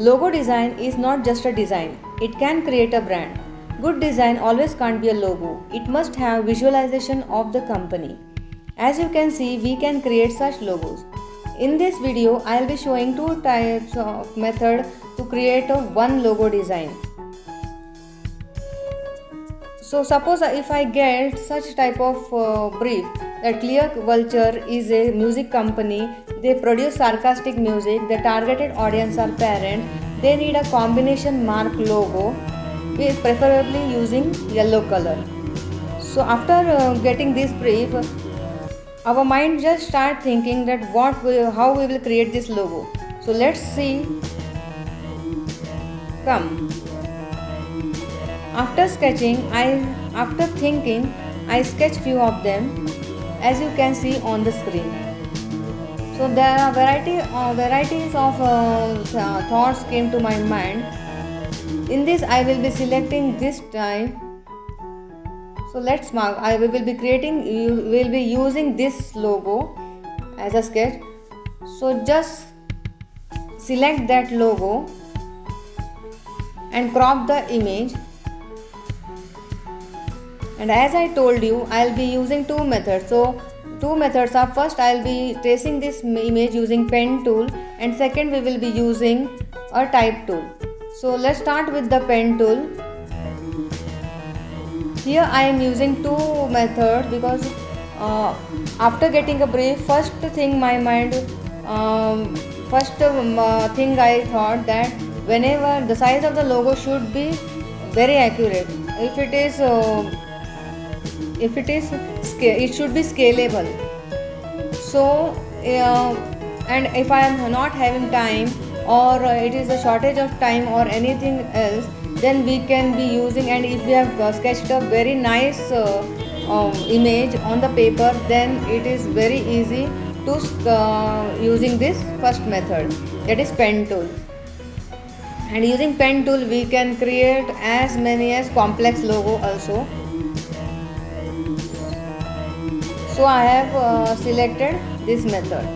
Logo design is not just a design, it can create a brand. Good design always can't be a logo, it must have visualization of the company. As you can see, we can create such logos. In this video, I will be showing two types of method to create a one logo design. So suppose if I get such type of brief that Clear Vulture is a music company, they produce sarcastic music, the targeted audience are parents, they need a combination mark logo with preferably using yellow color. So after getting this brief, our mind just start thinking that how we will create this logo. So let's see. Come. After thinking, I sketch few of them, as you can see on the screen. So there are varieties of thoughts came to my mind. In this, I will be selecting this type. So let's mark. We will be using this logo as a sketch. So just select that logo and crop the image. And as I told you, I will be using two methods. So two methods are, first I will be tracing this image using pen tool, and second we will be using a type tool. So let's start with the pen tool. Here I am using two methods because after getting a brief, first thing I thought that whenever the size of the logo should be very accurate. It should be scalable. So and if I am not having time, or it is a shortage of time or anything else, then we can be using, and if we have sketched a very nice image on the paper, then it is very easy to using this first method, that is pen tool. And using pen tool we can create as many as complex logo also. So I have selected this method.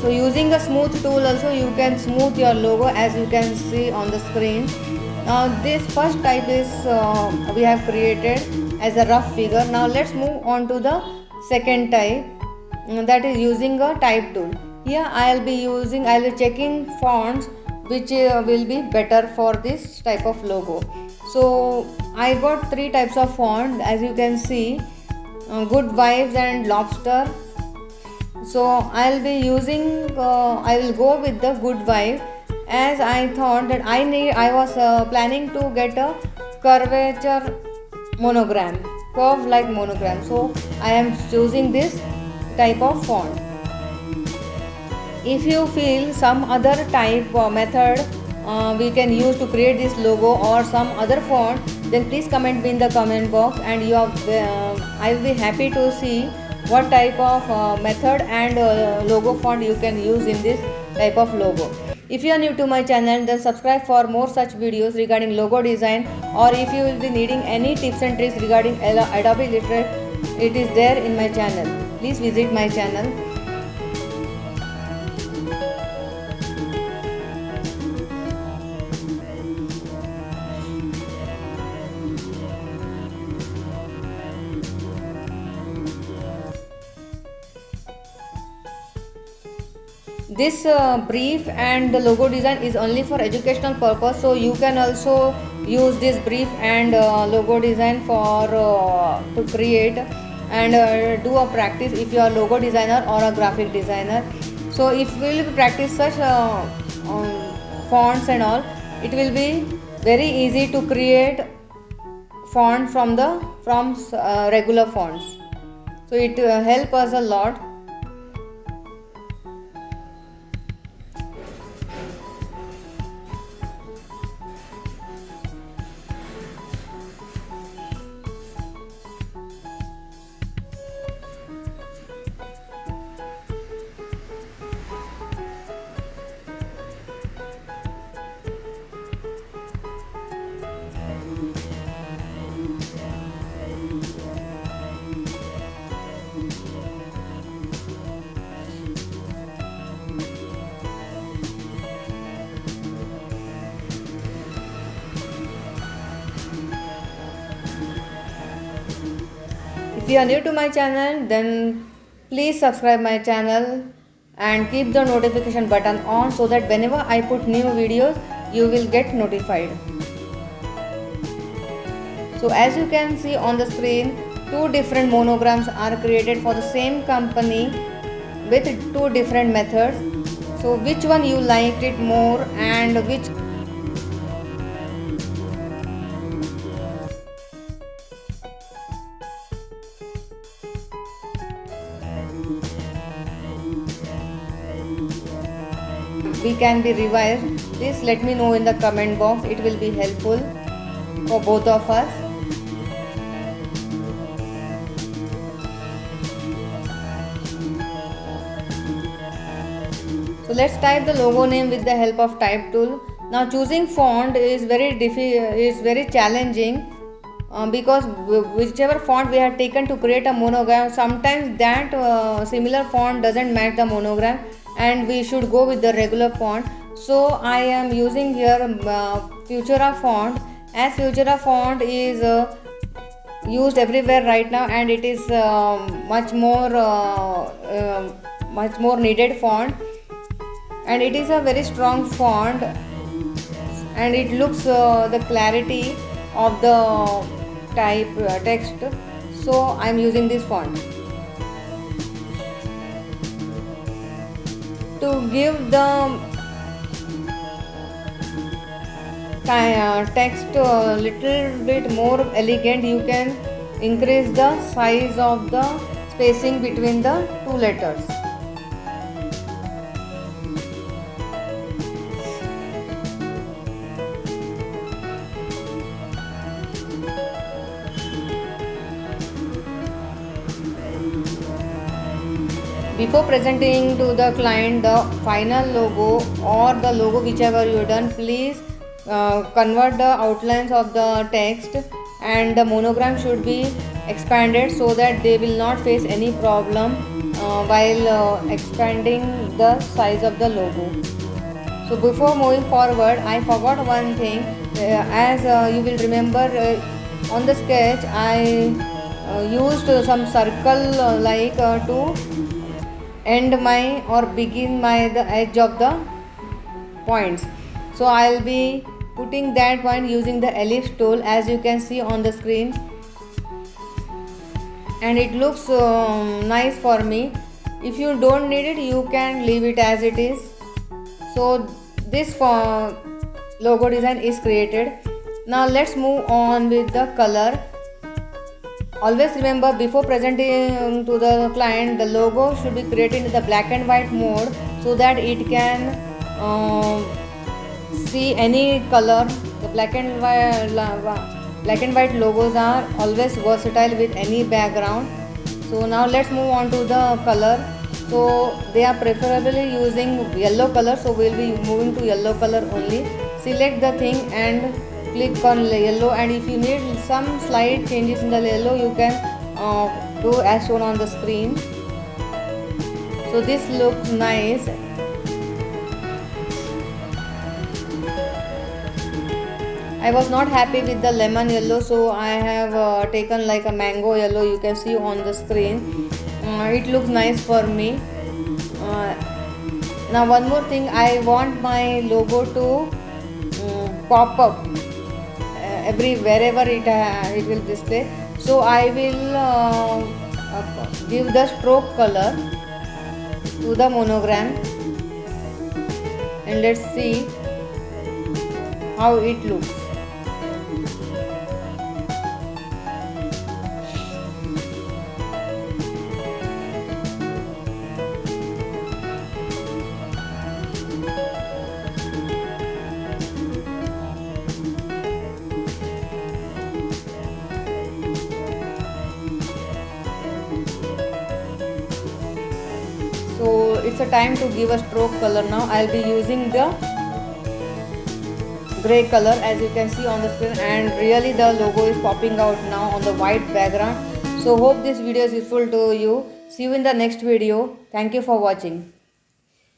So using a smooth tool also you can smooth your logo, as you can see on the screen. Now this first type is we have created as a rough figure. Now let's move on to the second type, that is using a type tool. Here I will be checking fonts which will be better for this type of logo. So I got three types of font, as you can see, Good Vibes and Lobster. So I will go with the Good Vibe, as I thought that I was planning to get a curve like monogram. So I am choosing this type of font. If you feel some other type or method we can use to create this logo or some other font, then please comment me in the comment box, and I will be happy to see what type of method and logo font you can use in this type of logo. If you are new to my channel, then subscribe for more such videos regarding logo design, or if you will be needing any tips and tricks regarding Adobe Illustrator, it is there in my channel. Please visit my channel. This brief and the logo design is only for educational purpose, so you can also use this brief and logo design for to create and do a practice if you are a logo designer or a graphic designer. So if we will practice such fonts and all, it will be very easy to create font from regular fonts. So it help us a lot. If you are new to my channel, then please subscribe my channel and keep the notification button on so that whenever I put new videos, you will get notified. So as you can see on the screen, two different monograms are created for the same company with two different methods. So which one you liked it more and which we can be revised, please let me know in the comment box. It will be helpful for both of us. So let's type the logo name with the help of type tool. Now choosing font is very challenging because whichever font we have taken to create a monogram, sometimes that similar font doesn't match the monogram and we should go with the regular font. So I am using here Futura font, as Futura font is used everywhere right now and it is much more needed font, and it is a very strong font and it looks the clarity of the text. So I am using this font to give the text a little bit more elegant. You can increase the size of the spacing between the two letters. Before presenting to the client the final logo or the logo whichever you done, please convert the outlines of the text and the monogram should be expanded so that they will not face any problem while expanding the size of the logo. So before moving forward, I forgot one thing. As you will remember, on the sketch I used some circle to end my or begin my the edge of the points. So I'll be putting that point using the ellipse tool, as you can see on the screen, and it looks nice for me. If you don't need it, you can leave it as it is. So this logo design is created. Now let's move on with the color. Always remember, before presenting to the client, the logo should be created in the black and white mode so that it can see any color. The black and white logos are always versatile with any background. So now let's move on to the color. So they are preferably using yellow color, so we will be moving to yellow color only. Select the thing and click on yellow, and if you need some slight changes in the yellow, you can do as shown on the screen. So this looks nice. I was not happy with the lemon yellow, so I have taken like a mango yellow. You can see on the screen. It looks nice for me. Now one more thing, I want my logo to pop up wherever it will display. So I will give the stroke color to the monogram and let's see how it looks. So it's a time to give a stroke color now. I'll be using the gray color, as you can see on the screen, and really the logo is popping out now on the white background. So hope this video is useful to you. See you in the next video. Thank you for watching.